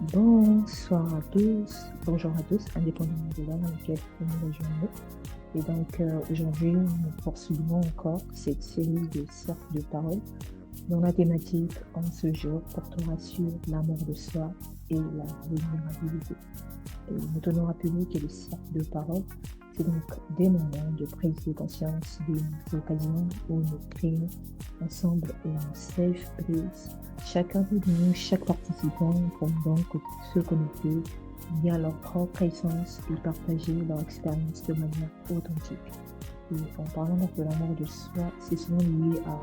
Bonsoir à tous, bonjour à tous, indépendamment de l'heure dans laquelle vous nous rejoignez. Et donc aujourd'hui, nous poursuivons encore cette série de cercles de parole dont la thématique en ce jour portera sur l'amour de soi et la vulnérabilité. Et nous tenons à rappeler que les cercles de parole, c'est donc des moments de prise de conscience, des occasions où nous créons ensemble un safe place. Chacun de nous, chaque participant pourront donc se connecter via leur propre essence et partager leur expérience de manière authentique. Et en parlant donc de l'amour de soi, c'est souvent lié à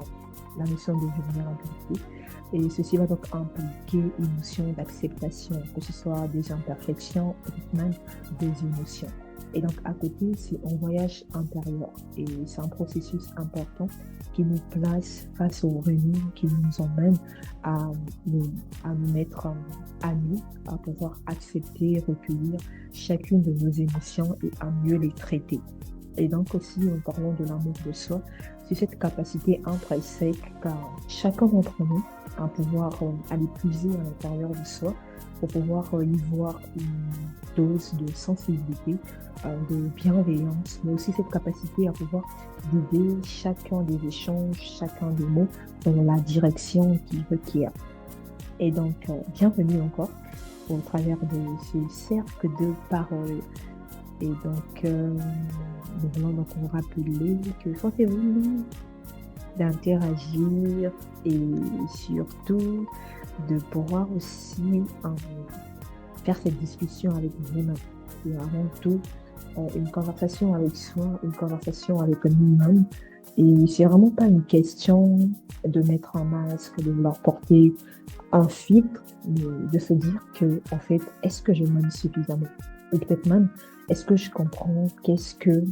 la notion de vulnérabilité. Et ceci va donc impliquer une notion d'acceptation, que ce soit des imperfections ou même des émotions. Et donc à côté, c'est un voyage intérieur. Et c'est un processus important qui nous place face au remue, qui nous emmène à nous, à nous mettre à nous, à pouvoir accepter, recueillir chacune de nos émotions et à mieux les traiter. Et donc aussi, en parlant de l'amour de soi, c'est cette capacité intrinsèque qu'a chacun d'entre nous à pouvoir aller puiser à l'intérieur de soi pour pouvoir y voir une dose de sensibilité, de bienveillance, mais aussi cette capacité à pouvoir guider chacun des échanges, chacun des mots dans la direction qu'il requiert. Et donc, bienvenue encore au travers de ce cercle de paroles. Et donc, nous voulons donc vous rappeler que sentez-vous d'interagir et surtout de pouvoir aussi faire cette discussion avec vous-même. C'est avant tout une conversation avec soi, une conversation avec nous-mêmes. Et c'est vraiment pas une question de mettre un masque, de vouloir porter un filtre, mais de se dire que, en fait, est-ce que je m'aime suffisamment? Ou peut-être même, est-ce que je comprends qu'est-ce que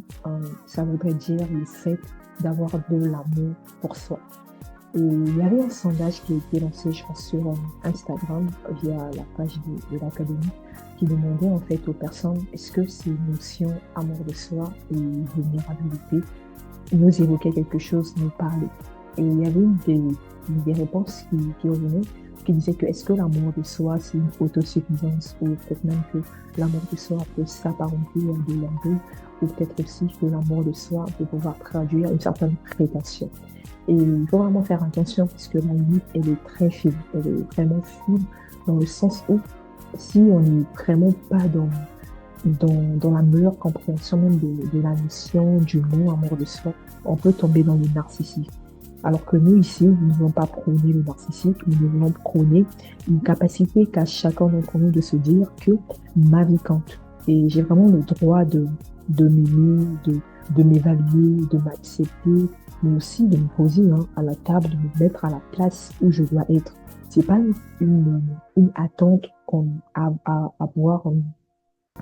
ça voudrait dire le fait d'avoir de l'amour pour soi? Et il y avait un sondage qui a été lancé, je pense, sur Instagram via la page de l'académie qui demandait en fait aux personnes est-ce que ces notions amour de soi et vulnérabilité nous évoquaient quelque chose, nous parlaient. Et il y avait des réponses qui revenaient qui disaient que est-ce que l'amour de soi c'est une autosuffisance ou peut-être même que l'amour de soi peut s'apparenter à de l'orgueil ou peut-être aussi que l'amour de soi peut pouvoir traduire une certaine prétention. Et il faut vraiment faire attention parce que la limite, elle est très fine. Elle est vraiment fine dans le sens où si on n'est vraiment pas dans la meilleure compréhension même de la notion du mot amour de soi, on peut tomber dans le narcissisme. Alors que nous, ici, nous ne voulons pas prôner le narcissisme, nous voulons prôner une capacité qu'a chacun d'entre nous de se dire que ma vie compte. Et j'ai vraiment le droit de m'aimer, de m'évaluer, de m'accepter, mais aussi de me poser à la table, de me mettre à la place où je dois être. C'est pas une attente à avoir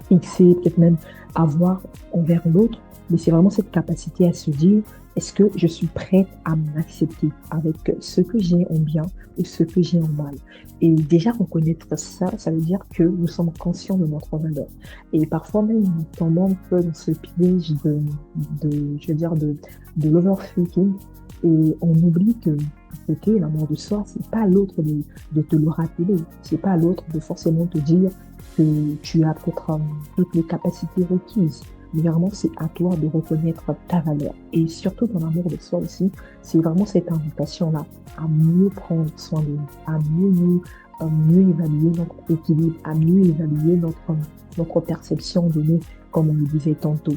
fixée, peut-être même avoir envers l'autre, mais c'est vraiment cette capacité à se dire, est-ce que je suis prête à m'accepter avec ce que j'ai en bien ou ce que j'ai en mal? Et déjà reconnaître ça, ça veut dire que nous sommes conscients de notre valeur. Et parfois même, nous tombons un peu dans ce piège je veux dire, de l'overthinking et on oublie que ok, l'amour de soi, c'est pas à l'autre de te le rappeler, c'est pas à l'autre de forcément te dire que tu as peut-être toutes les capacités requises. Mais vraiment, c'est à toi de reconnaître ta valeur. Et surtout dans l'amour de soi aussi, c'est vraiment cette invitation-là à mieux prendre soin de nous, à mieux évaluer notre équilibre, à mieux évaluer notre perception de nous, comme on le disait tantôt.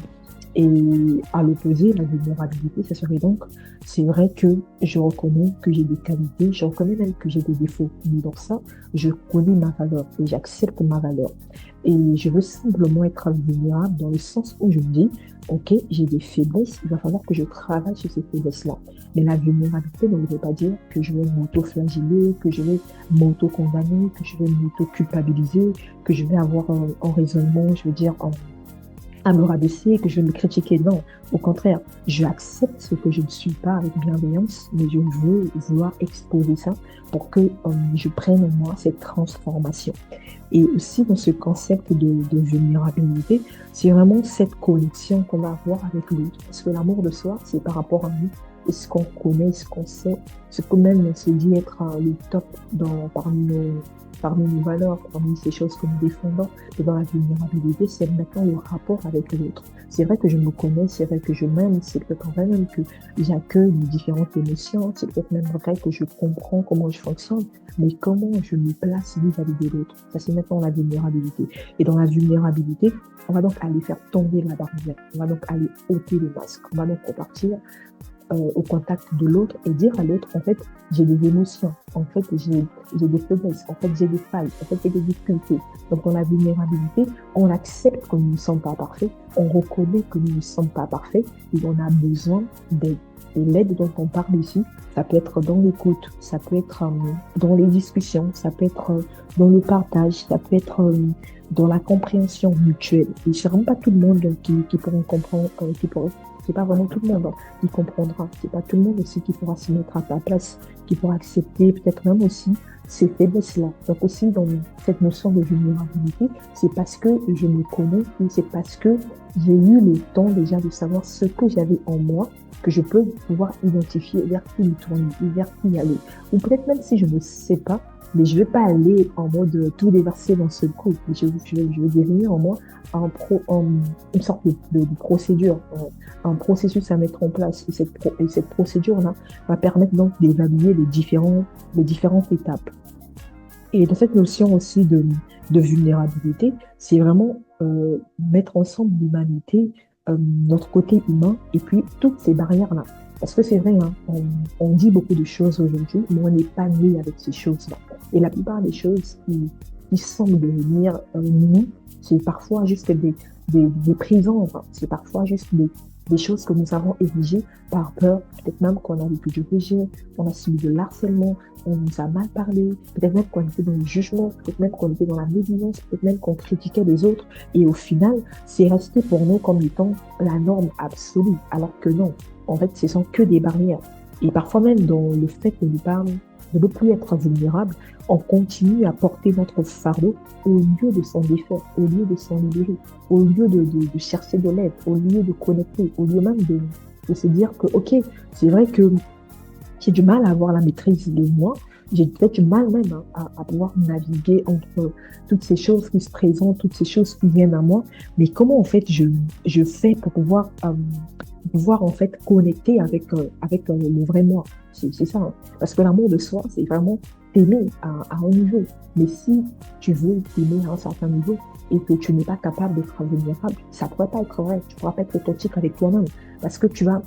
Et à l'opposé, la vulnérabilité, ça serait donc, c'est vrai que je reconnais que j'ai des qualités, je reconnais même que j'ai des défauts. Mais dans ça, je connais ma valeur et j'accepte ma valeur. Et je veux simplement être vulnérable dans le sens où je me dis, OK, j'ai des faiblesses, il va falloir que je travaille sur ces faiblesses-là. Mais la vulnérabilité ne veut pas dire que je vais m'auto-flageller, que je vais m'auto-condamner, que je vais m'auto-culpabiliser, que je vais avoir un raisonnement, je veux dire, à me rabaisser, que je vais me critiquer. Non, au contraire, je accepte ce que je ne suis pas avec bienveillance, mais je veux vouloir exposer ça pour que je prenne en moi cette transformation. Et aussi dans ce concept de vulnérabilité, c'est vraiment cette connexion qu'on va avoir avec l'autre. Parce que l'amour de soi, c'est par rapport à nous, et ce qu'on connaît, ce qu'on sait, ce que même on se dit être le top parmi parmi nos valeurs, parmi ces choses que nous défendons, et dans la vulnérabilité, c'est maintenant le rapport avec l'autre. C'est vrai que je me connais, c'est vrai que je m'aime, c'est peut-être vrai même que j'accueille les différentes émotions, c'est peut-être même vrai que je comprends comment je fonctionne, mais comment je me place vis-à-vis de l'autre. Ça, c'est maintenant la vulnérabilité. Et dans la vulnérabilité, on va donc aller faire tomber la barrière, on va donc aller ôter le masque, on va donc repartir au contact de l'autre et dire à l'autre, en fait, j'ai des émotions, en fait, j'ai des faiblesses, en fait, j'ai des failles, en fait, j'ai des difficultés. Donc, dans la vulnérabilité, on accepte que nous ne sommes pas parfaits, on reconnaît que nous ne sommes pas parfaits et on a besoin d'aide. Et l'aide dont on parle ici, ça peut être dans l'écoute, ça peut être dans les discussions, ça peut être dans le partage, ça peut être dans la compréhension mutuelle. Et c'est vraiment pas tout le monde qui pourra comprendre, c'est pas vraiment tout le monde qui comprendra. C'est pas tout le monde aussi qui pourra se mettre à ta place, qui pourra accepter peut-être même aussi ces faiblesses-là. Donc aussi dans cette notion de vulnérabilité, c'est parce que je me connais ou c'est parce que j'ai eu le temps déjà de savoir ce que j'avais en moi que je peux pouvoir identifier vers qui me tourner, vers qui aller. Ou peut-être même si je ne sais pas, mais je ne vais pas aller en mode tout déverser dans ce coup. Je vais définir en moi une sorte de procédure, un processus à mettre en place. Et cette procédure-là va permettre donc d'évaluer les différentes étapes. Et dans cette notion aussi de vulnérabilité, c'est vraiment mettre ensemble l'humanité, notre côté humain, et puis toutes ces barrières-là. Parce que c'est vrai, hein, on dit beaucoup de choses aujourd'hui, mais on n'est pas né avec ces choses-là. Et la plupart des choses qui semblent devenir nous, c'est parfois juste des prisons, enfin, c'est parfois juste des choses que nous avons érigées par peur, peut-être même qu'on a vécu du rejet, on a subi de l'harcèlement, on nous a mal parlé, peut-être même qu'on était dans le jugement, peut-être même qu'on était dans la négligence, peut-être même qu'on critiquait les autres. Et au final, c'est resté pour nous comme étant la norme absolue, alors que non. En fait, ce sont que des barrières. Et parfois même dans le fait de ne plus être vulnérable, on continue à porter notre fardeau au lieu de s'en défaire, au lieu de s'en libérer, au lieu de chercher de l'aide, au lieu de connecter, au lieu même de se dire que, OK, c'est vrai que j'ai du mal à avoir la maîtrise de moi, j'ai peut-être du mal même à pouvoir naviguer entre toutes ces choses qui se présentent, toutes ces choses qui viennent à moi, mais comment en fait je fais pour pouvoir en fait connecter avec le vrai moi. C'est ça, hein. Parce que l'amour de soi, c'est vraiment t'aimer à un niveau. Mais si tu veux t'aimer à un certain niveau et que tu n'es pas capable d'être vulnérable, ça ne pourrait pas être vrai. Tu ne pourras pas être authentique avec toi-même parce que tu vas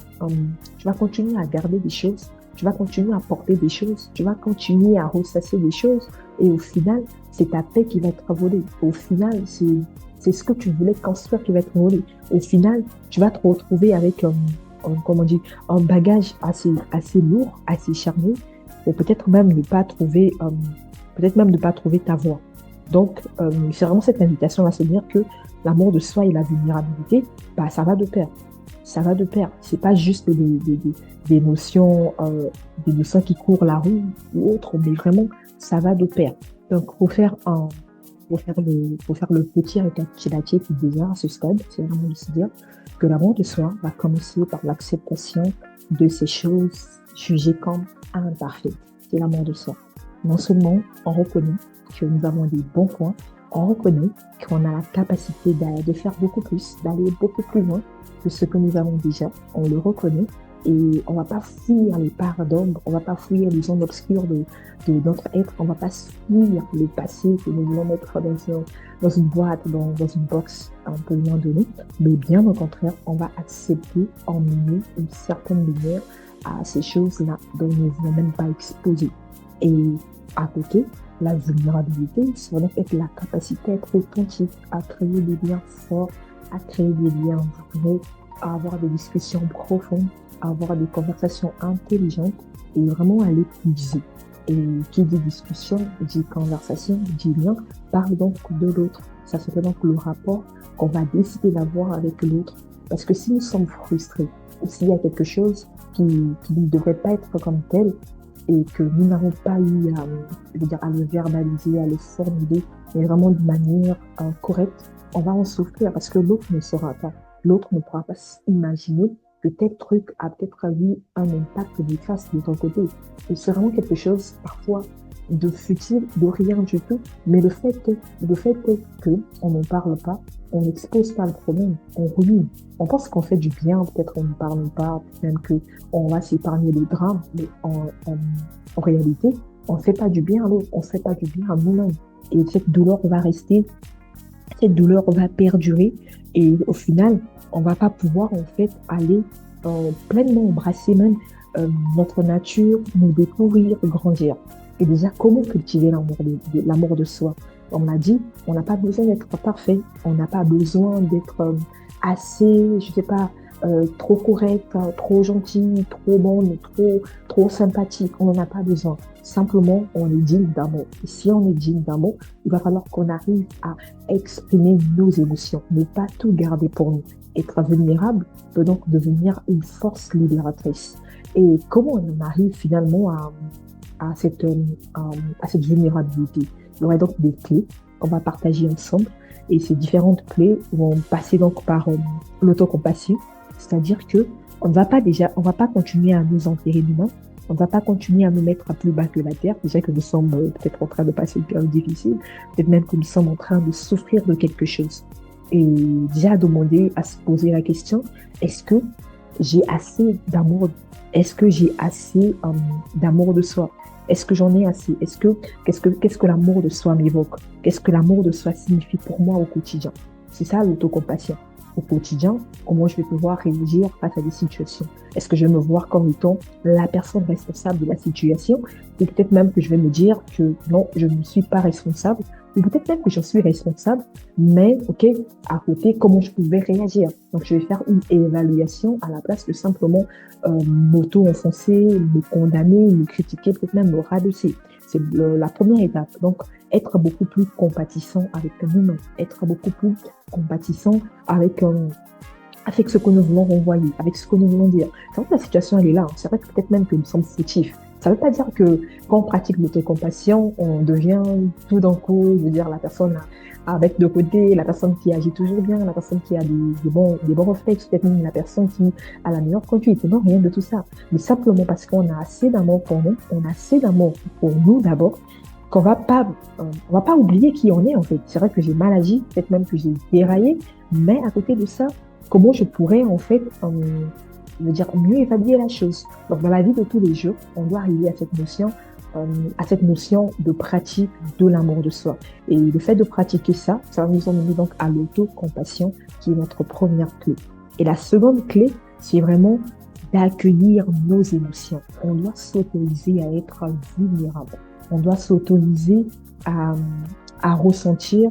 continuer à garder des choses, tu vas continuer à porter des choses, tu vas continuer à ressasser des choses et au final, c'est ta paix qui va être volée. Au final, c'est ce que tu voulais construire qui va être volé. Au final, tu vas te retrouver avec comment on dit, un bagage assez lourd, assez chargé, ou peut-être même ne pas trouver, ta voie. Donc, c'est vraiment cette invitation à se dire que l'amour de soi et la vulnérabilité, bah, ça va de pair. Ça va de pair. C'est pas juste des notions, qui courent la rue ou autre, mais vraiment, ça va de pair. Donc, pour faire le petit récapitulatif déjà à ce stade, c'est vraiment de se dire que l'amour de soi va commencer par l'acceptation de ces choses jugées comme imparfaites. C'est l'amour de soi. Non seulement on reconnaît que nous avons des bons points, on reconnaît qu'on a la capacité de faire beaucoup plus, d'aller beaucoup plus loin que ce que nous avons déjà. On le reconnaît et on ne va pas fuir les parts d'ombre, on ne va pas fuir les zones obscures de notre être, on ne va pas fuir le passé que nous voulons mettre dans une boîte, dans une box un peu loin de nous, mais bien au contraire, on va accepter, emmener une certaine lumière à ces choses-là dont nous ne voulons même pas exposer. Et à côté, la vulnérabilité, ça va donc être la capacité à être authentique, à créer des liens forts, à créer des liens vrais, à avoir des discussions profondes, à avoir des conversations intelligentes et vraiment à les puiser. Et qui dit discussion, dit conversation, dit lien, parle donc de l'autre. Ça serait donc le rapport qu'on va décider d'avoir avec l'autre. Parce que si nous sommes frustrés, ou s'il y a quelque chose qui ne devrait pas être comme tel, et que nous n'avons pas eu à le verbaliser, à le formuler, mais vraiment de manière correcte, on va en souffrir parce que l'autre ne saura pas. L'autre ne pourra pas s'imaginer que tel truc a peut-être eu un impact néfaste de ton côté. Et c'est vraiment quelque chose, parfois, de futile, de rien du tout. Mais le fait est que on n'en parle pas, on n'expose pas le problème, on ruine. On pense qu'on fait du bien, peut-être on ne parle pas, même que on va s'épargner les drames, mais en réalité, on ne fait pas du bien à l'autre, on ne fait pas du bien à nous-mêmes. Et cette douleur va rester, cette douleur va perdurer, et au final, on va pas pouvoir en fait aller pleinement embrasser même notre nature, nous découvrir, grandir. Et déjà, comment cultiver l'amour de soi? On l'a dit, on n'a pas besoin d'être parfait, on n'a pas besoin d'être assez, je sais pas, trop correct, trop gentil, trop bonne, trop sympathique. On n'en a pas besoin. Simplement, on est digne d'amour. Et si on est digne d'amour, il va falloir qu'on arrive à exprimer nos émotions, ne pas tout garder pour nous. Être vulnérable peut donc devenir une force libératrice. Et comment on en arrive finalement à cette, euh, à cette vulnérabilité? Il y aurait donc des clés qu'on va partager ensemble. Et ces différentes clés vont passer donc par l'autocompassion, c'est-à-dire que on va pas continuer à nous enterrer nous-mêmes, on va pas continuer à nous mettre à plus bas que la terre. Déjà que nous sommes peut-être en train de passer une période difficile, peut-être même que nous sommes en train de souffrir de quelque chose. Et déjà à demander, à se poser la question, est-ce que j'ai assez d'amour? Est-ce que j'ai assez d'amour de soi? Est-ce que j'en ai assez? Qu'est-ce que l'amour de soi m'évoque? Qu'est-ce que l'amour de soi signifie pour moi au quotidien? C'est ça l'autocompassion. Au quotidien, comment je vais pouvoir réagir face à des situations? Est-ce que je vais me voir comme étant la personne responsable de la situation? Ou peut-être même que je vais me dire que non, je ne suis pas responsable. Ou peut-être même que je suis responsable, mais ok, à côté, comment je pouvais réagir? Donc, je vais faire une évaluation à la place de simplement m'auto-enfoncer, me condamner, me critiquer, peut-être même me rabaisser. C'est la première étape. Donc, être beaucoup plus compatissant avec nous-mêmes, être beaucoup plus compatissant avec ce que nous voulons renvoyer, avec ce que nous voulons dire. C'est vrai que la situation, elle est là. Hein. C'est vrai que peut-être même que nous sommes fautifs. Ça ne veut pas dire que quand on pratique l'autocompassion, on devient tout d'un coup, je veux dire, la personne avec de côté, la personne qui agit toujours bien, la personne qui a des bons réflexes, peut-être même la personne qui a la meilleure conduite. Non, rien de tout ça. Mais simplement parce qu'on a assez d'amour pour nous, on a assez d'amour pour nous d'abord, on va pas oublier qui on est en fait. C'est vrai que j'ai mal agi, peut-être même que j'ai déraillé, mais à côté de ça, comment je pourrais en fait je veux dire, mieux évaluer la chose. Donc, dans la vie de tous les jours, on doit arriver à cette notion de pratique de l'amour de soi. Et le fait de pratiquer ça, ça va nous emmener donc à l'autocompassion, qui est notre première clé. Et la seconde clé, c'est vraiment d'accueillir nos émotions. On doit s'autoriser à être vulnérable. On doit s'autoriser à ressentir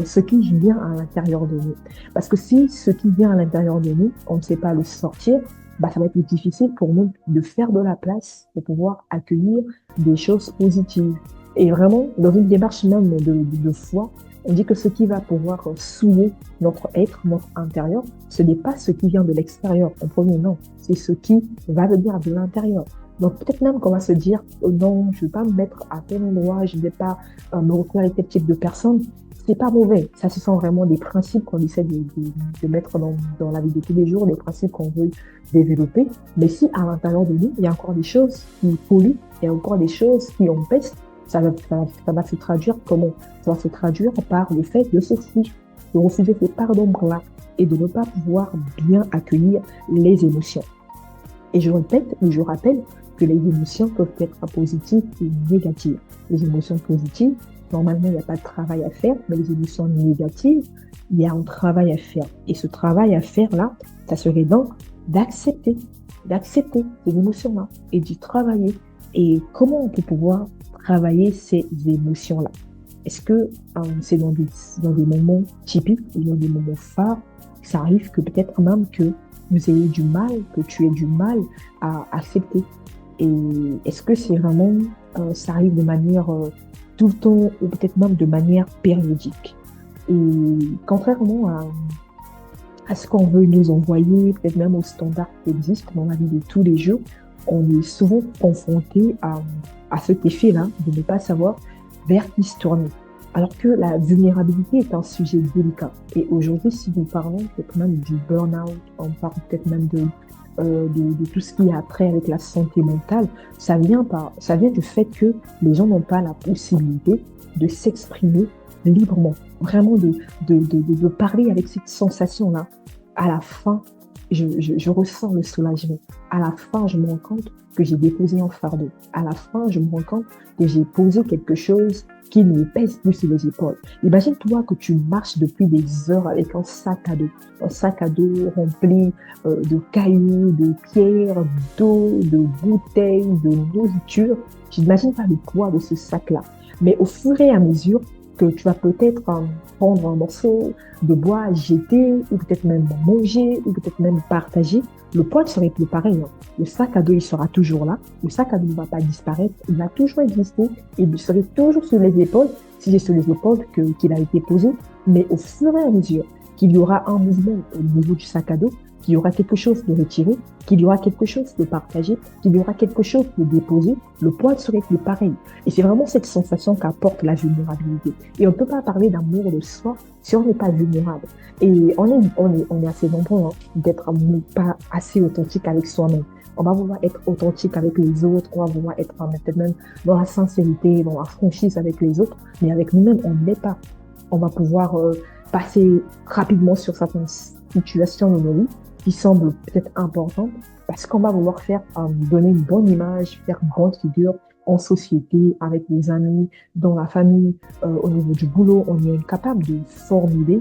ce qui vient à l'intérieur de nous. Parce que si ce qui vient à l'intérieur de nous, on ne sait pas le sortir, bah, ça va être difficile pour nous de faire de la place pour pouvoir accueillir des choses positives. Et vraiment, dans une démarche même de foi, on dit que ce qui va pouvoir souiller notre être, notre intérieur, ce n'est pas ce qui vient de l'extérieur en premier, non. C'est ce qui va venir de l'intérieur. Donc peut-être même qu'on va se dire, oh non, je ne vais pas me mettre à tel endroit, je ne vais pas me retrouver avec tel type de personne. C'est pas mauvais. Ça, ce sont vraiment des principes qu'on essaie de mettre dans la vie de tous les jours, des principes qu'on veut développer. Mais si à l'intérieur de nous, il y a encore des choses qui polluent, il y a encore des choses qui empêchent, ça va se traduire comment? Ça va se traduire par le fait de se fuir, de refuser ces parts d'ombre-là et de ne pas pouvoir bien accueillir les émotions. Et je répète et je rappelle que les émotions peuvent être positives ou négatives. Les émotions positives, normalement, il n'y a pas de travail à faire, mais les émotions négatives, il y a un travail à faire. Et ce travail à faire là, ça serait donc d'accepter ces émotions-là et d'y travailler. Et comment on peut pouvoir travailler ces émotions-là? Est-ce que c'est dans des moments typiques ou dans des moments phares? Ça arrive que peut-être même que vous ayez du mal, que tu aies du mal à accepter. Et est-ce que c'est vraiment, ça arrive de manière tout le temps ou peut-être même de manière périodique? Et contrairement à ce qu'on veut nous envoyer, peut-être même aux standards qui existent dans la vie de tous les jours, on est souvent confronté à cet effet-là de ne pas savoir vers qui se tourner. Alors que la vulnérabilité est un sujet délicat. Et aujourd'hui, si nous parlons peut-être même du burn-out, on parle peut-être même de tout ce qui a trait avec la santé mentale, ça vient du fait que les gens n'ont pas la possibilité de s'exprimer librement, vraiment de parler avec cette sensation-là. À la fin, je ressens le soulagement. À la fin, je me rends compte que j'ai déposé un fardeau. À la fin, je me rends compte que j'ai posé quelque chose qui ne pèse plus sur les épaules. Imagine-toi que tu marches depuis des heures avec un sac à dos rempli de cailloux, de pierres, d'eau, de bouteilles, de nourriture. Je n'imagine pas le poids de ce sac-là. Mais au fur et à mesure que tu vas peut-être prendre un morceau de bois, jeter, ou peut-être même manger, ou peut-être même partager, le poids ne serait plus pareil, hein. Le sac à dos, il sera toujours là. Le sac à dos ne va pas disparaître. Il va toujours exister. Et il serait toujours sur les épaules, si c'est sur les épaules qu'il a été posé. Mais au fur et à mesure qu'il y aura un mouvement au niveau du sac à dos, qu'il y aura quelque chose de retiré, qu'il y aura quelque chose de partagé, qu'il y aura quelque chose de déposé, le poids ne serait plus pareil. Et c'est vraiment cette sensation qu'apporte la vulnérabilité. Et on ne peut pas parler d'amour de soi si on n'est pas vulnérable. Et on est assez nombreux, hein, d'être pas assez authentique avec soi-même. On va vouloir être authentique avec les autres, on va vouloir être peut-être même dans la sincérité, dans la franchise avec les autres, mais avec nous-mêmes, on ne l'est pas. On va pouvoir passer rapidement sur certaines situations de nos vies qui semblent peut-être importantes parce qu'on va vouloir faire donner une bonne image, faire une grande figure en société, avec les amis, dans la famille, au niveau du boulot. On est incapable de formuler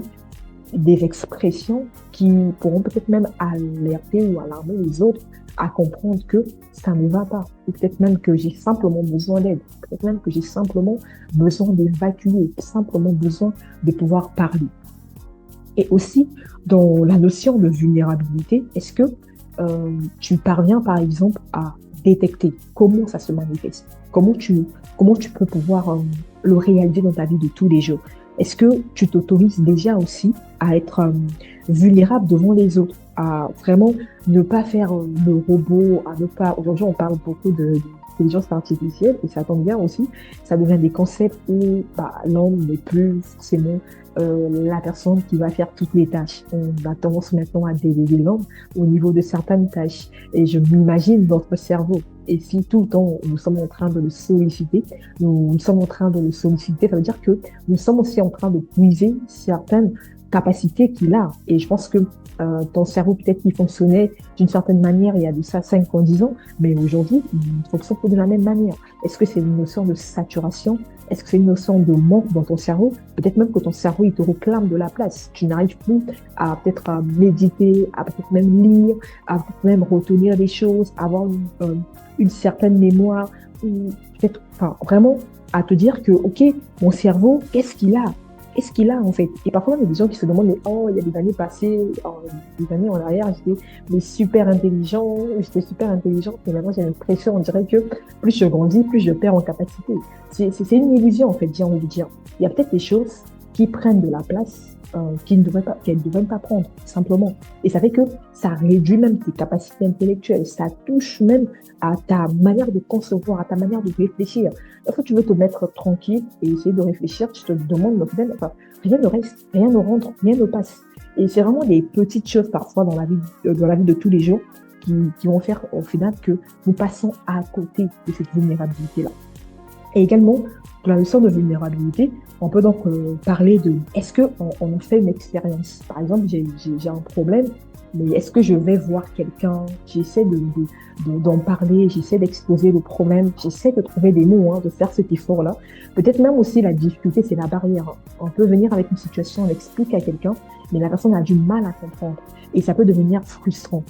des expressions qui pourront peut-être même alerter ou alarmer les autres à comprendre que ça ne va pas. Ou peut-être même que j'ai simplement besoin d'aide. Peut-être même que j'ai simplement besoin d'évacuer, simplement besoin de pouvoir parler. Et aussi, dans la notion de vulnérabilité, est-ce que tu parviens, par exemple, à détecter comment ça se manifeste? Comment tu peux pouvoir le réaliser dans ta vie de tous les jours? Est-ce que tu t'autorises déjà aussi à être vulnérable devant les autres, à vraiment ne pas faire le robot, à ne pas... Aujourd'hui, on parle beaucoup d'intelligence artificielle et ça tombe bien aussi. Ça devient des concepts où l'homme n'est plus forcément la personne qui va faire toutes les tâches. On a tendance maintenant à déléguer l'homme au niveau de certaines tâches. Et je m'imagine notre cerveau. Et si tout le temps nous sommes en train de le solliciter, nous sommes en train de le solliciter, ça veut dire que nous sommes aussi en train de puiser certaines capacités qu'il a. Et je pense que ton cerveau, peut-être qu'il fonctionnait d'une certaine manière il y a de ça 5 ans, 10 ans, mais aujourd'hui, il fonctionne pas de la même manière. Est-ce que c'est une notion de saturation? Est-ce que c'est une notion de manque dans ton cerveau? Peut-être même que ton cerveau, il te réclame de la place. Tu n'arrives plus à peut-être à méditer, à peut-être même lire, à peut-être même retenir des choses, avoir une certaine mémoire, ou peut-être, enfin, vraiment à te dire que, OK, mon cerveau, qu'est-ce qu'il a? Qu'est-ce qu'il a en fait? Et parfois, il y a des gens qui se demandent, mais oh, il y a des années passées, des années en arrière, j'étais super intelligent, j'étais super intelligente, et maintenant j'ai l'impression, on dirait que plus je grandis, plus je perds en capacité. C'est une illusion en fait, j'ai envie de dire. Il y a peut-être des choses qui prennent de la place qu'elles ne devraient pas prendre, simplement. Et ça fait que ça réduit même tes capacités intellectuelles, ça touche même à ta manière de concevoir, à ta manière de réfléchir. Lorsque tu veux te mettre tranquille et essayer de réfléchir, tu te demandes, enfin, rien ne reste, rien ne rentre, rien ne passe. Et c'est vraiment des petites choses parfois dans la vie de tous les jours qui vont faire au final que nous passons à côté de cette vulnérabilité-là. Et également, pour la notion de vulnérabilité, on peut donc parler de est-ce qu'on on fait une expérience? Par exemple, j'ai un problème, mais est-ce que je vais voir quelqu'un? J'essaie d'en parler, j'essaie d'exposer le problème, j'essaie de trouver des mots, hein, de faire cet effort-là. Peut-être même aussi la difficulté, c'est la barrière, hein. On peut venir avec une situation, on explique à quelqu'un, mais la personne a du mal à comprendre. Et ça peut devenir frustrant.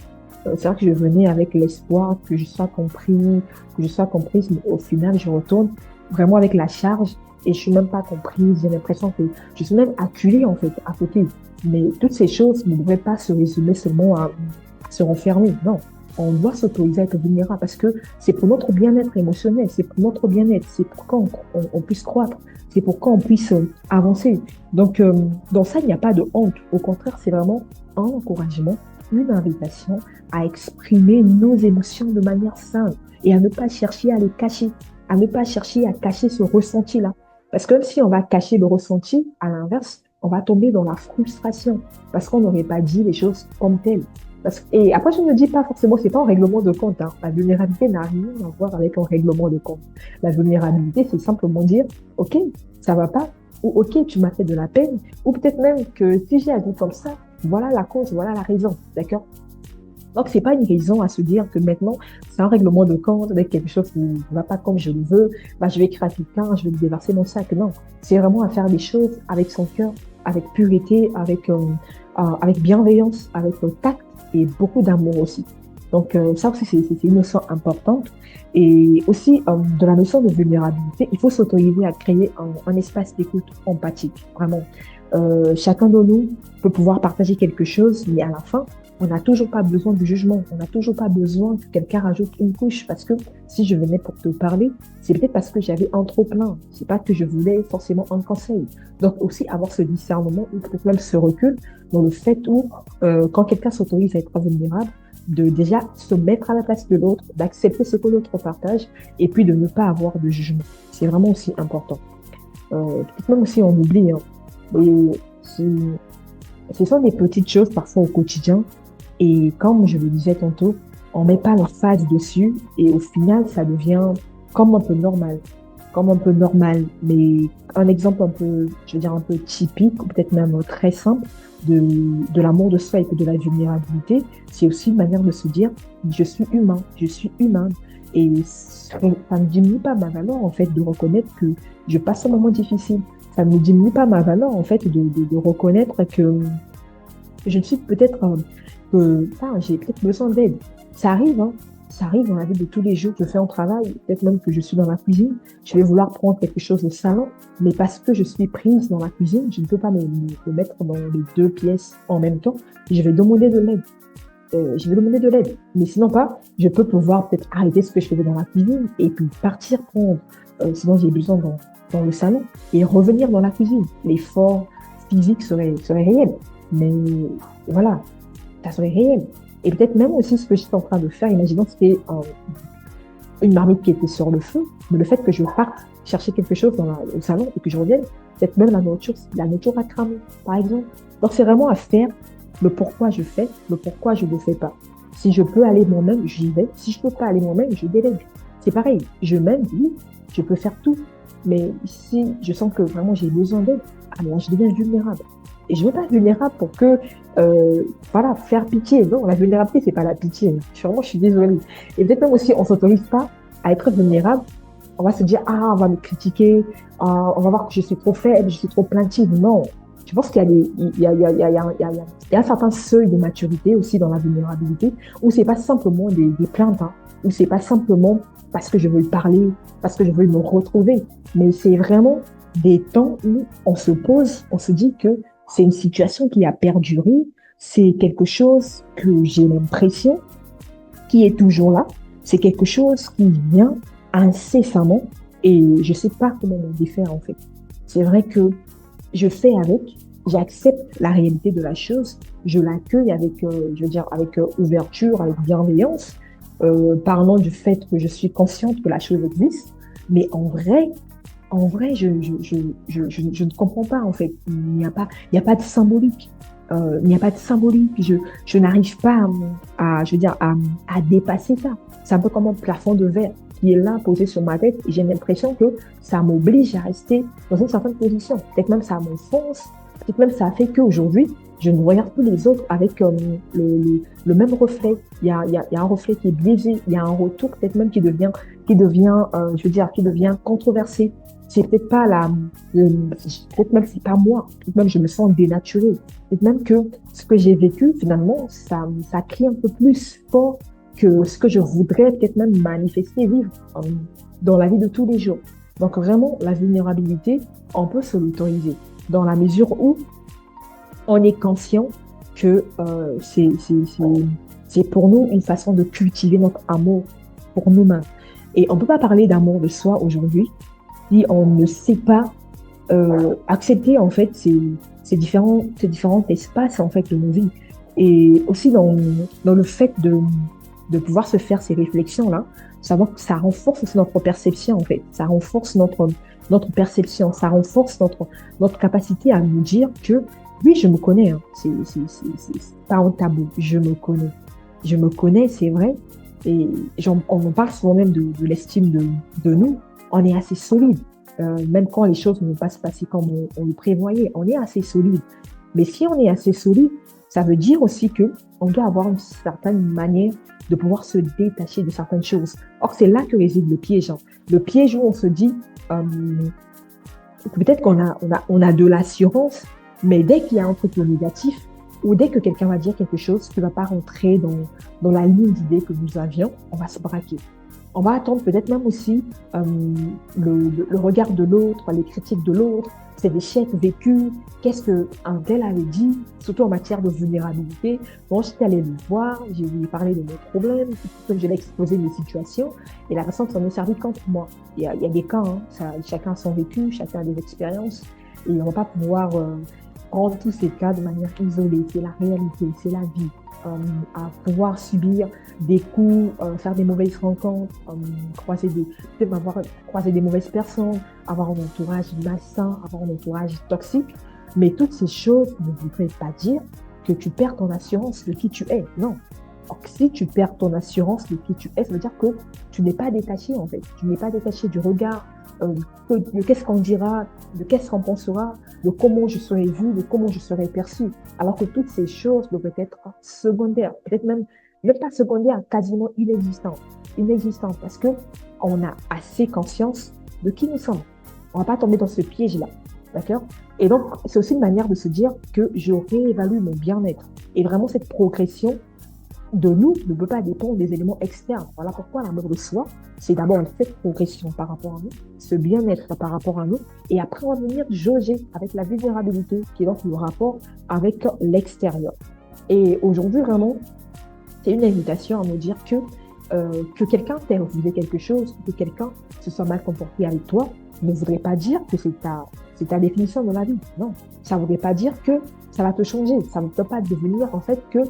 C'est vrai que je venais avec l'espoir que je sois compris, que je sois comprise, mais au final, je retourne vraiment avec la charge et je suis même pas comprise. J'ai l'impression que je suis même acculée en fait à côté. Mais toutes ces choses ne devraient pas se résumer seulement à se renfermer. Non, on doit s'autoriser à être vulnérable parce que c'est pour notre bien-être émotionnel, c'est pour notre bien-être, c'est pour qu'on puisse croître, c'est pour qu'on puisse avancer. Donc, dans ça, il n'y a pas de honte. Au contraire, c'est vraiment un encouragement, une invitation à exprimer nos émotions de manière saine et à ne pas chercher à les cacher, à ne pas chercher à cacher ce ressenti-là. Parce que même si on va cacher le ressenti, à l'inverse, on va tomber dans la frustration parce qu'on n'aurait pas dit les choses comme telles. Et après, je ne dis pas forcément, c'est pas un règlement de compte, hein. La vulnérabilité n'a rien à voir avec un règlement de compte. La vulnérabilité, c'est simplement dire, OK, ça va pas, ou OK, tu m'as fait de la peine, ou peut-être même que si j'ai agi comme ça, voilà la cause, voilà la raison, d'accord? Donc, c'est pas une raison à se dire que maintenant, c'est un règlement de compte avec quelque chose qui ne va pas comme je le veux, bah, je vais écrire à quelqu'un, je vais lui déverser mon sac. Non, c'est vraiment à faire des choses avec son cœur, avec pureté, avec bienveillance, avec tact et beaucoup d'amour aussi. Donc, ça aussi, c'est une notion importante. Et aussi, de la notion de vulnérabilité, il faut s'autoriser à créer un espace d'écoute empathique, vraiment. Chacun de nous peut pouvoir partager quelque chose, mais à la fin, on n'a toujours pas besoin de jugement, on n'a toujours pas besoin que quelqu'un rajoute une couche parce que si je venais pour te parler, c'est peut-être parce que j'avais un trop plein, c'est pas que je voulais forcément un conseil. Donc aussi avoir ce discernement ou peut-être même ce recul dans le fait où quand quelqu'un s'autorise à être vulnérable, de déjà se mettre à la place de l'autre, d'accepter ce que l'autre partage et puis de ne pas avoir de jugement. C'est vraiment aussi important. Peut-être même aussi on oublie, hein, et ce sont des petites choses parfois au quotidien et comme je le disais tantôt, on met pas l'emphase dessus et au final, ça devient comme un peu normal. Comme un peu normal. Mais un exemple un peu, je veux dire, un peu typique, ou peut-être même très simple de l'amour de soi et de la vulnérabilité, c'est aussi une manière de se dire, je suis humain, je suis humaine. Et ça ne diminue pas ma valeur, en fait, de reconnaître que je passe un moment difficile. Ça ne diminue pas ma valeur, en fait, de reconnaître que je suis peut-être j'ai peut-être besoin d'aide. Ça arrive, hein. Ça arrive dans la vie de tous les jours. Je fais un travail, peut-être même que je suis dans la cuisine. Je vais vouloir prendre quelque chose au salon, mais parce que je suis prise dans la cuisine, je ne peux pas me mettre dans les deux pièces en même temps. Je vais demander de l'aide. Je vais demander de l'aide. Mais sinon pas, je peux pouvoir peut-être arrêter ce que je faisais dans la cuisine et puis partir prendre ce dont j'ai besoin dans le salon et revenir dans la cuisine. L'effort physique serait réel. Mais voilà, ça serait réel. Et peut-être même aussi ce que j'étais en train de faire, imaginons que c'était une marmite qui était sur le feu, mais le fait que je parte chercher quelque chose au salon et que je revienne, peut-être même la nourriture a cramé, par exemple. Donc c'est vraiment à faire le pourquoi je fais, le pourquoi je ne le fais pas. Si je peux aller moi-même, j'y vais. Si je peux pas aller moi-même, je délègue. C'est pareil, je m'aime, oui, je peux faire tout. Mais si je sens que vraiment j'ai besoin d'aide, alors je deviens vulnérable. Et je ne veux pas être vulnérable pour que, voilà, faire pitié. Non, la vulnérabilité, c'est pas la pitié. Je suis désolée. Et peut-être même aussi, on s'autorise pas à être vulnérable. On va se dire, ah, on va me critiquer, on va voir que je suis trop faible, je suis trop plaintive. Non. Je pense qu'il y a il y a un certain seuil de maturité aussi dans la vulnérabilité où c'est pas simplement des plaintes, hein, où c'est pas simplement parce que je veux parler, parce que je veux me retrouver, mais c'est vraiment des temps où on se pose, on se dit que c'est une situation qui a perduré, c'est quelque chose que j'ai l'impression qui est toujours là, c'est quelque chose qui vient incessamment et je sais pas comment m'en défaire en fait. C'est vrai que je fais avec, j'accepte la réalité de la chose, je l'accueille avec, je veux dire, avec ouverture, avec bienveillance, parlant du fait que je suis consciente que la chose existe, mais en vrai, je ne comprends pas, en fait. Il n'y a pas de symbolique. Il n'y a pas de symbolique. Je n'arrive pas je veux dire, à dépasser ça. C'est un peu comme un plafond de verre qui est là, posé sur ma tête. Et j'ai l'impression que ça m'oblige à rester dans une certaine position. Peut-être même ça m'enfonce. Peut-être même ça fait qu'aujourd'hui, je ne regarde plus les autres avec le même reflet. Il y a un reflet qui est biaisé. Il y a un retour peut-être même je veux dire, qui devient controversé. C'est peut-être pas peut-être même c'est pas moi. Peut-être même je me sens dénaturée. Peut-être même que ce que j'ai vécu, finalement, ça crie un peu plus fort que ce que je voudrais peut-être même manifester, vivre dans la vie de tous les jours. Donc vraiment, la vulnérabilité, on peut se l'autoriser dans la mesure où on est conscient que c'est pour nous une façon de cultiver notre amour pour nous-mêmes. Et on ne peut pas parler d'amour de soi aujourd'hui si on ne sait pas accepter en fait ces différents espaces en fait de nos vies. Et aussi dans le fait de pouvoir se faire ces réflexions-là, savoir que ça renforce aussi notre perception en fait. Ça renforce notre perception, ça renforce notre capacité à nous dire que Oui, je me connais, hein. C'est pas un tabou. Je me connais. Je me connais, c'est vrai. Et on en parle souvent même de l'estime de nous. On est assez solide. Même quand les choses ne vont pas se passer comme on le prévoyait, on est assez solide. Mais si on est assez solide, ça veut dire aussi que on doit avoir une certaine manière de pouvoir se détacher de certaines choses. Or, c'est là que réside le piège, hein. Le piège où on se dit, euh, peut-être qu'on a de l'assurance, mais dès qu'il y a un truc de négatif, ou dès que quelqu'un va dire quelque chose qui ne va pas rentrer dans la ligne d'idées que nous avions, on va se braquer. On va attendre peut-être même aussi le regard de l'autre, les critiques de l'autre, ses échecs vécus, qu'est-ce qu'un tel avait dit, surtout en matière de vulnérabilité. Bon, j'étais allée le voir, j'ai lui parlé de mes problèmes, je l'ai exposé mes situations, et la personne s'en est servie contre moi. Il y a des cas, hein, chacun a son vécu, chacun a des expériences, et on ne va pas pouvoir prendre tous ces cas de manière isolée. C'est la réalité, c'est la vie. À pouvoir subir des coups, faire des mauvaises rencontres, peut-être avoir croisé des mauvaises personnes, avoir un entourage malsain, avoir un entourage toxique. Mais toutes ces choses ne voudraient pas dire que tu perds ton assurance de qui tu es. Non. Donc, si tu perds ton assurance de qui tu es, ça veut dire que tu n'es pas détaché en fait. Tu n'es pas détaché du regard, de qu'est-ce qu'on dira, de qu'est-ce qu'on pensera, de comment je serai vu, de comment je serai perçu. Alors que toutes ces choses devraient être secondaires, peut-être même pas secondaires, quasiment inexistantes. Inexistantes parce que on a assez conscience de qui nous sommes. On va pas tomber dans ce piège-là. D'accord? Et donc, c'est aussi une manière de se dire que je réévalue mon bien-être. Et vraiment, cette progression de nous ne peut pas dépendre des éléments externes. Voilà pourquoi l'amour de soi, c'est d'abord cette progression par rapport à nous, ce bien-être par rapport à nous, et après on va venir jauger avec la vulnérabilité qui est donc le rapport avec l'extérieur. Et aujourd'hui, vraiment, c'est une invitation à nous dire que quelqu'un t'ait refusé quelque chose, que quelqu'un se soit mal comporté avec toi, ne voudrait pas dire que c'est ta définition de la vie. Non, ça ne voudrait pas dire que ça va te changer. Ça ne peut pas devenir en fait que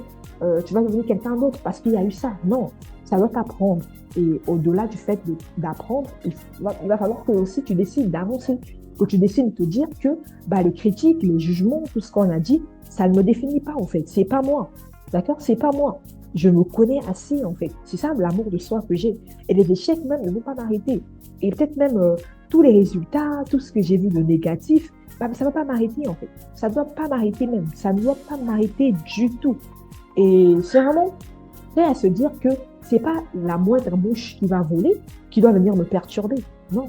tu vas devenir quelqu'un d'autre parce qu'il y a eu ça. Non, ça doit t'apprendre. Et au-delà du fait d'apprendre, il va falloir que aussi tu décides d'avancer, que tu décides de te dire que bah, les critiques, les jugements, tout ce qu'on a dit, ça ne me définit pas en fait. C'est pas moi. D'accord? C'est pas moi. Je me connais assez en fait. C'est ça l'amour de soi que j'ai. Et les échecs même ne vont pas m'arrêter. Et peut-être même tous les résultats, tout ce que j'ai vu de négatif, bah, ça ne va pas m'arrêter en fait. Ça ne doit pas m'arrêter même. Ça ne doit pas m'arrêter du tout. Et c'est vraiment prêt à se dire que c'est pas la moindre mouche qui va voler qui doit venir me perturber. Non,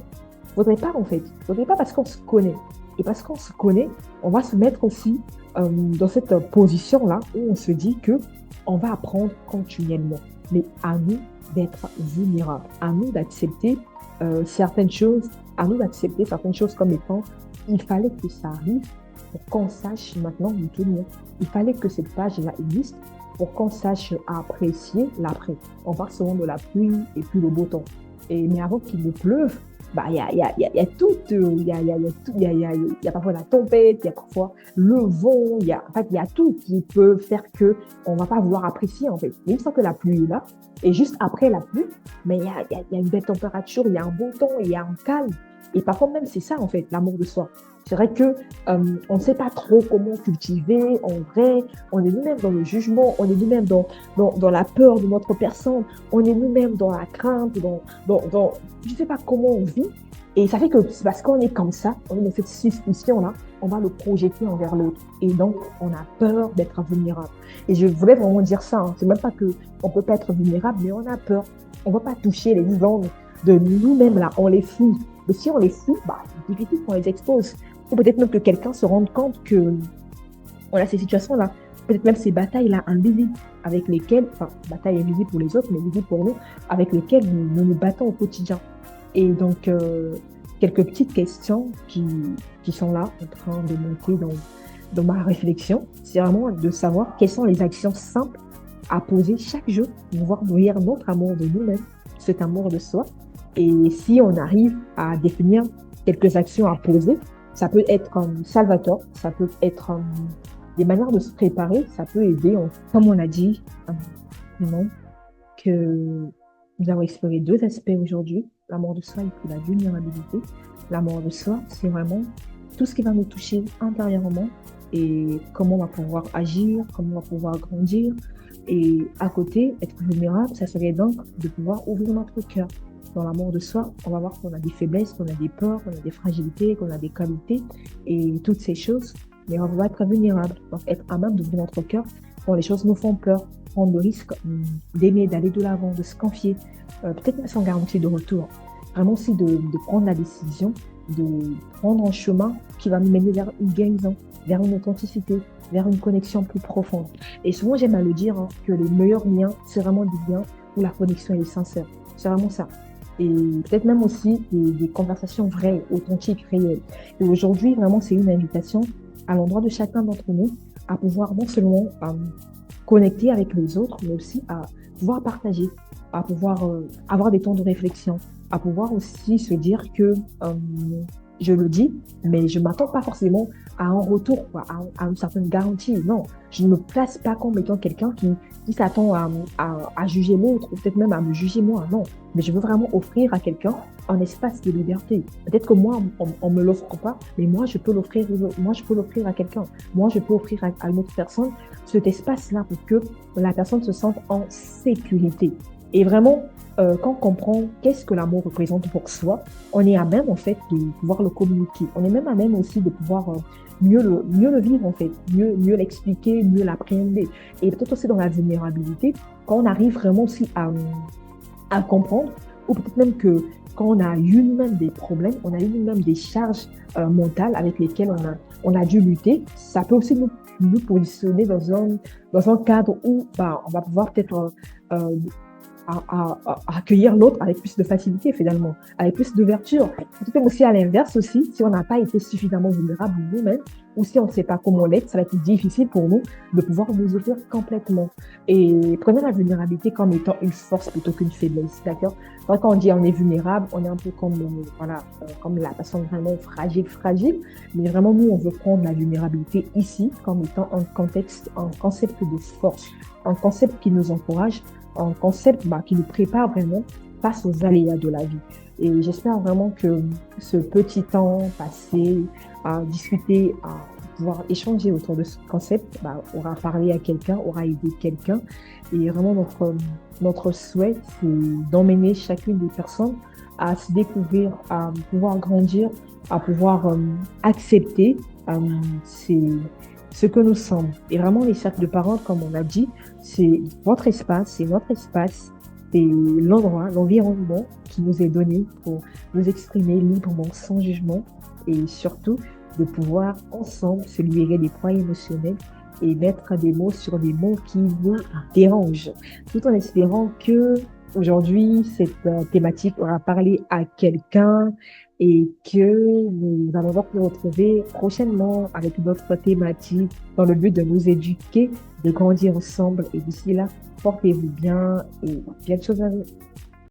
faudrait pas en fait. Faudrait pas parce qu'on se connaît. Et parce qu'on se connaît, on va se mettre aussi dans cette position-là où on se dit que on va apprendre continuellement. Mais à nous d'être vulnérables, à nous d'accepter certaines choses, à nous d'accepter certaines choses comme étant il fallait que ça arrive pour qu'on sache maintenant nous tenir. Il fallait que cette page-là existe pour qu'on sache apprécier l'après. On parle souvent de la pluie et puis le beau temps. Mais avant qu'il ne pleuve, bah, il y a tout, il y a parfois la tempête, il y a parfois le vent, en fait, il y a tout qui peut faire que on va pas vouloir apprécier, en fait. Mais une fois que la pluie est là, et juste après la pluie, mais il y a une belle température, il y a un beau temps, il y a un calme. Et parfois même, c'est ça, en fait, l'amour de soi. C'est vrai que on ne sait pas trop comment cultiver en vrai. On est nous-mêmes dans le jugement, on est nous-mêmes dans la peur de notre personne, on est nous-mêmes dans la crainte, je ne sais pas comment on vit. Et ça fait que c'est parce qu'on est comme ça, on est dans cette suspicion-là, on va le projeter envers l'autre. Et donc, on a peur d'être vulnérable. Et je voulais vraiment dire ça. Hein. C'est même pas qu'on ne peut pas être vulnérable, mais on a peur. On ne va pas toucher les zones de nous-mêmes là, on les fout. Mais si on les fout, bah, c'est difficile qu'on les expose. Ou peut-être même que quelqu'un se rende compte que on a ces situations-là, peut-être même ces batailles-là invisibles avec lesquelles, enfin, batailles invisibles pour les autres, mais visibles pour nous, avec lesquelles nous battons au quotidien. Et donc, quelques petites questions qui sont là, en train de monter dans ma réflexion, c'est vraiment de savoir quelles sont les actions simples à poser chaque jour pour pouvoir nourrir notre amour de nous-mêmes, cet amour de soi. Et si on arrive à définir quelques actions à poser, ça peut être comme salvateur, ça peut être des manières de se préparer, ça peut aider, comme on l'a dit, vraiment, que nous avons exploré deux aspects aujourd'hui, l'amour de soi et puis la vulnérabilité. L'amour de soi, c'est vraiment tout ce qui va nous toucher intérieurement, et comment on va pouvoir agir, comment on va pouvoir grandir. Et à côté, être vulnérable, ça serait donc de pouvoir ouvrir notre cœur. Dans l'amour de soi, on va voir qu'on a des faiblesses, qu'on a des peurs, qu'on a des fragilités, qu'on a des qualités et toutes ces choses. Mais on va être vulnérable, donc être à même d'ouvrir notre cœur quand les choses nous font peur, prendre le risque d'aimer, d'aller de l'avant, de se confier, peut-être même sans garantie de retour. Vraiment aussi de prendre la décision, de prendre un chemin qui va nous mener vers une guérison, vers une authenticité, vers une connexion plus profonde. Et souvent, j'aime à le dire, hein, que les meilleurs liens, c'est vraiment des liens où la connexion est sincère. C'est vraiment ça. Et peut-être même aussi des conversations vraies, authentiques, réelles. Et aujourd'hui, vraiment, c'est une invitation à l'endroit de chacun d'entre nous à pouvoir non seulement connecter avec les autres, mais aussi à pouvoir partager, à pouvoir avoir des temps de réflexion, à pouvoir aussi se dire que je le dis, mais je m'attends pas forcément à un retour, quoi, à une certaine garantie. Non, je ne me place pas comme étant quelqu'un qui s'attend à juger l'autre, ou peut-être même à me juger moi. Non, mais je veux vraiment offrir à quelqu'un un espace de liberté. Peut-être que moi, on me l'offre pas, mais moi, je peux l'offrir, moi, je peux l'offrir à quelqu'un. Moi, je peux offrir à une autre personne cet espace-là pour que la personne se sente en sécurité. Et vraiment, quand on comprend qu'est-ce que l'amour représente pour soi, on est à même, en fait, de pouvoir le communiquer. On est même à même aussi de pouvoir mieux le vivre, en fait, mieux l'expliquer, mieux l'appréhender. Et peut-être aussi dans la vulnérabilité, quand on arrive vraiment aussi à comprendre, ou peut-être même que quand on a eu nous-mêmes des problèmes, on a eu nous-mêmes des charges mentales avec lesquelles on a dû lutter, ça peut aussi nous positionner dans un cadre où bah, on va pouvoir peut-être à accueillir l'autre avec plus de facilité finalement, avec plus d'ouverture. Peut-être aussi à l'inverse aussi, si on n'a pas été suffisamment vulnérable nous-mêmes, ou si on ne sait pas comment l'être, ça va être difficile pour nous de pouvoir nous ouvrir complètement. Et prenez la vulnérabilité comme étant une force plutôt qu'une faiblesse, d'accord? Donc, quand on dit on est vulnérable, on est un peu comme, voilà, comme la personne vraiment fragile, mais vraiment nous, on veut prendre la vulnérabilité ici comme étant un contexte, un concept de force, un concept qui nous encourage, un concept qui nous prépare vraiment face aux aléas de la vie. Et j'espère vraiment que ce petit temps passé à discuter, à pouvoir échanger autour de ce concept aura parlé à quelqu'un, aura aidé quelqu'un. Et vraiment, notre souhait, c'est d'emmener chacune des personnes à se découvrir, à pouvoir grandir, à pouvoir accepter c'est ce que nous sommes. Et vraiment, les cercles de parole, comme on a dit, c'est votre espace, c'est notre espace, c'est l'endroit, l'environnement qui nous est donné pour nous exprimer librement, sans jugement, et surtout de pouvoir ensemble se libérer des poids émotionnels et mettre des mots sur des mots qui nous dérangent, tout en espérant que aujourd'hui cette thématique aura parlé à quelqu'un et que nous allons voir nous retrouver prochainement avec d'autres thématiques dans le but de nous éduquer, de grandir ensemble. Et d'ici là, portez-vous bien et bien de choses à vous.